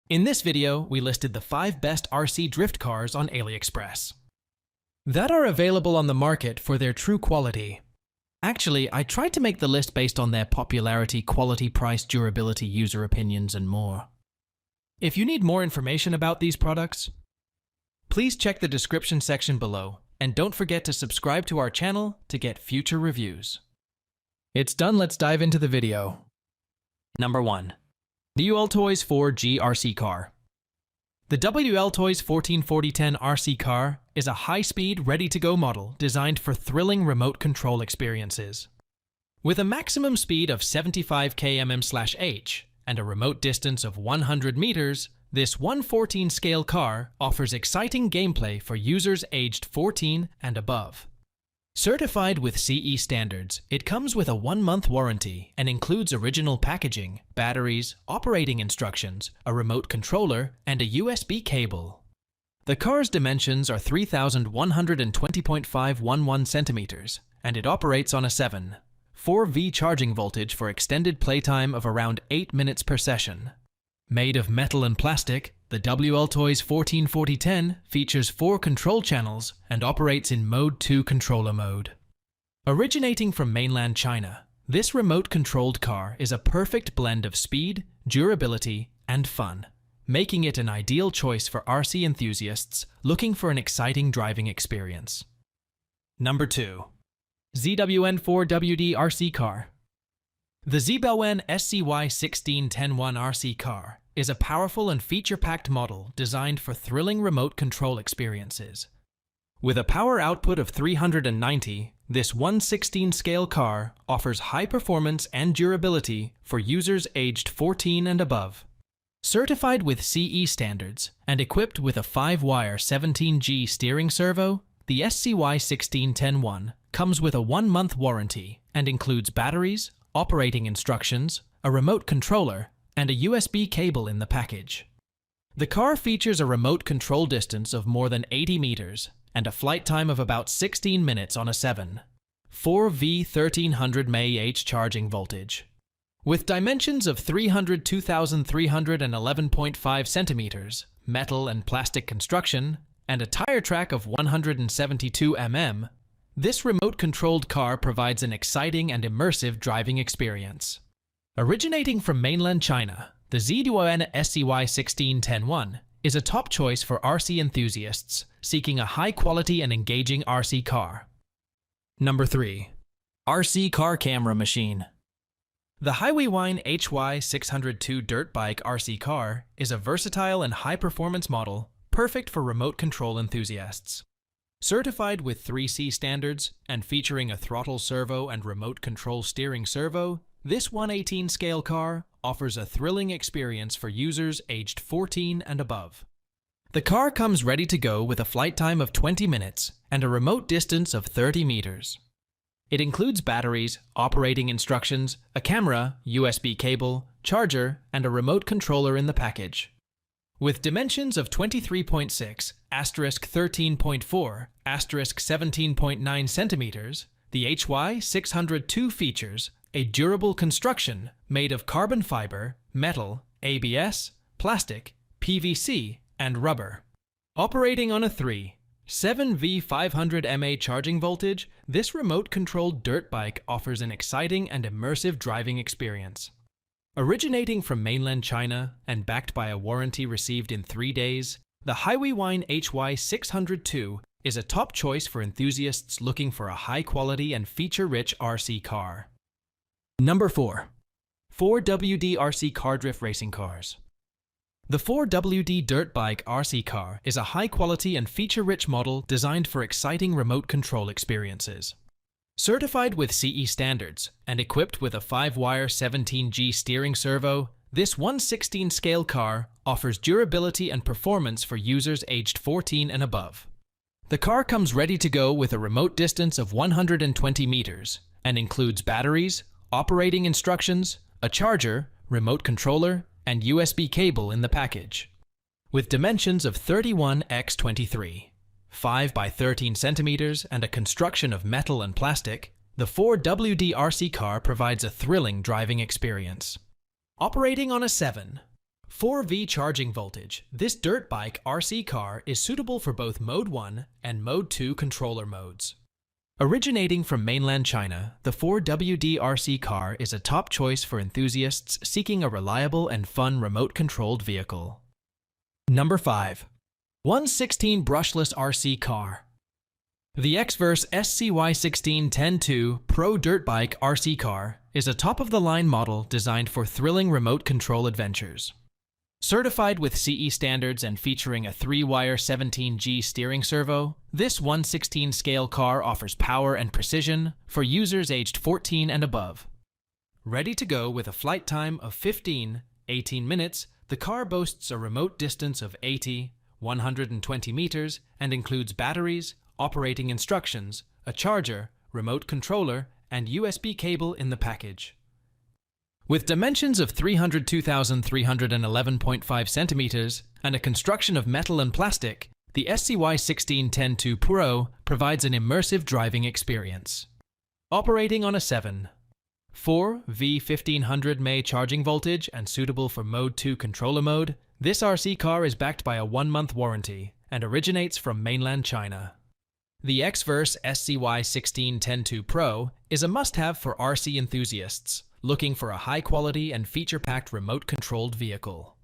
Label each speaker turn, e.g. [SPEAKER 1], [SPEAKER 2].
[SPEAKER 1] In this video, we listed the 5 best RC drift cars on Aliexpress that are available on the market for their true quality. Actually, I tried to make the list based on their popularity, quality, price, durability, user opinions, and more. If you need more information about these products, please check the description section below, and don't forget to subscribe to our channel to get future reviews. It's done, let's dive into the video. Number 1. WLtoys 4G RC Car. The WLtoys 144010 RC Car is a high-speed, ready-to-go model designed for thrilling remote control experiences. With a maximum speed of 75 km/h and a remote distance of 100 meters, this 1/14 scale car offers exciting gameplay for users aged 14 and above. Certified with CE standards, it comes with a 1-month warranty and includes original packaging, batteries, operating instructions, a remote controller, and a USB cable. The car's dimensions are 3,120.511 centimeters, and it operates on a 7.4V charging voltage for extended playtime of around 8 minutes per session. Made of metal and plastic, the WLtoys 144010 features 4 control channels and operates in Mode 2 controller mode. Originating from mainland China, this remote-controlled car is a perfect blend of speed, durability, and fun, making it an ideal choice for RC enthusiasts looking for an exciting driving experience. Number 2. ZBN 4WD RC Car. The ZBN SCY-16101 RC Car is a powerful and feature-packed model designed for thrilling remote control experiences. With a power output of 390, this 1/16 scale car offers high performance and durability for users aged 14 and above. Certified with CE standards and equipped with a 5-wire 17G steering servo, the SCY-16101 comes with a 1-month warranty and includes batteries, operating instructions, a remote controller, and a USB cable in the package. The car features a remote control distance of more than 80 meters and a flight time of about 16 minutes on a 7.4V 1300 mAh charging voltage. With dimensions of 302,311.5 centimeters, metal and plastic construction, and a tire track of 172 mm, this remote-controlled car provides an exciting and immersive driving experience. Originating from mainland China, the ZBN SCY-16101 is a top choice for RC enthusiasts seeking a high-quality and engaging RC car. Number 3. RC Car Camera Machine. The Highway HY602 dirt bike RC car is a versatile and high-performance model perfect for remote control enthusiasts. Certified with 3C standards and featuring a throttle servo and remote control steering servo, this 1/18 scale car offers a thrilling experience for users aged 14 and above. The car comes ready to go with a flight time of 20 minutes and a remote distance of 30 meters. It includes batteries, operating instructions, a camera, USB cable, charger, and a remote controller in the package. With dimensions of 23.6, *13.4, *17.9 centimeters, the HY602 features a durable construction made of carbon fiber, metal, ABS, plastic, PVC, and rubber. Operating on a 3.7V 500 mAh charging voltage, this remote-controlled dirt bike offers an exciting and immersive driving experience. Originating from mainland China and backed by a warranty received in 3 days, the Highway HY602 is a top choice for enthusiasts looking for a high-quality and feature-rich RC car. Number 4. 4WD RC Car Drift Racing Cars. The 4WD dirt bike RC car is a high-quality and feature-rich model designed for exciting remote control experiences. Certified with CE standards and equipped with a 5-wire 17G steering servo, this 1/16 scale car offers durability and performance for users aged 14 and above. The car comes ready to go with a remote distance of 120 meters and includes batteries, operating instructions, a charger, remote controller, and USB cable in the package. With dimensions of 31x23, 5 by 13 centimeters, and a construction of metal and plastic, the 4WD RC car provides a thrilling driving experience. Operating on a 7 4V charging voltage. This dirt bike RC car is suitable for both Mode 1 and Mode 2 controller modes. Originating from mainland China, the 4WD RC car is a top choice for enthusiasts seeking a reliable and fun remote-controlled vehicle. Number 5. 116 Brushless RC Car. The Xverse SCY-16102 Pro dirt bike RC car is a top-of-the-line model designed for thrilling remote control adventures. Certified with CE standards and featuring a 3-wire 17G steering servo, this 116 scale car offers power and precision for users aged 14 and above. Ready to go with a flight time of 18 minutes, the car boasts a remote distance of 120 meters and includes batteries, operating instructions, a charger, remote controller, and USB cable in the package. With dimensions of 302,311.5 centimeters and a construction of metal and plastic, the SCY-16102 Pro provides an immersive driving experience. Operating on a 7.4V 1500 mAh charging voltage and suitable for Mode 2 controller mode, this RC car is backed by a 1-month warranty and originates from mainland China. The Xverse SCY-16102 Pro is a must-have for RC enthusiasts looking for a high-quality and feature-packed remote-controlled vehicle.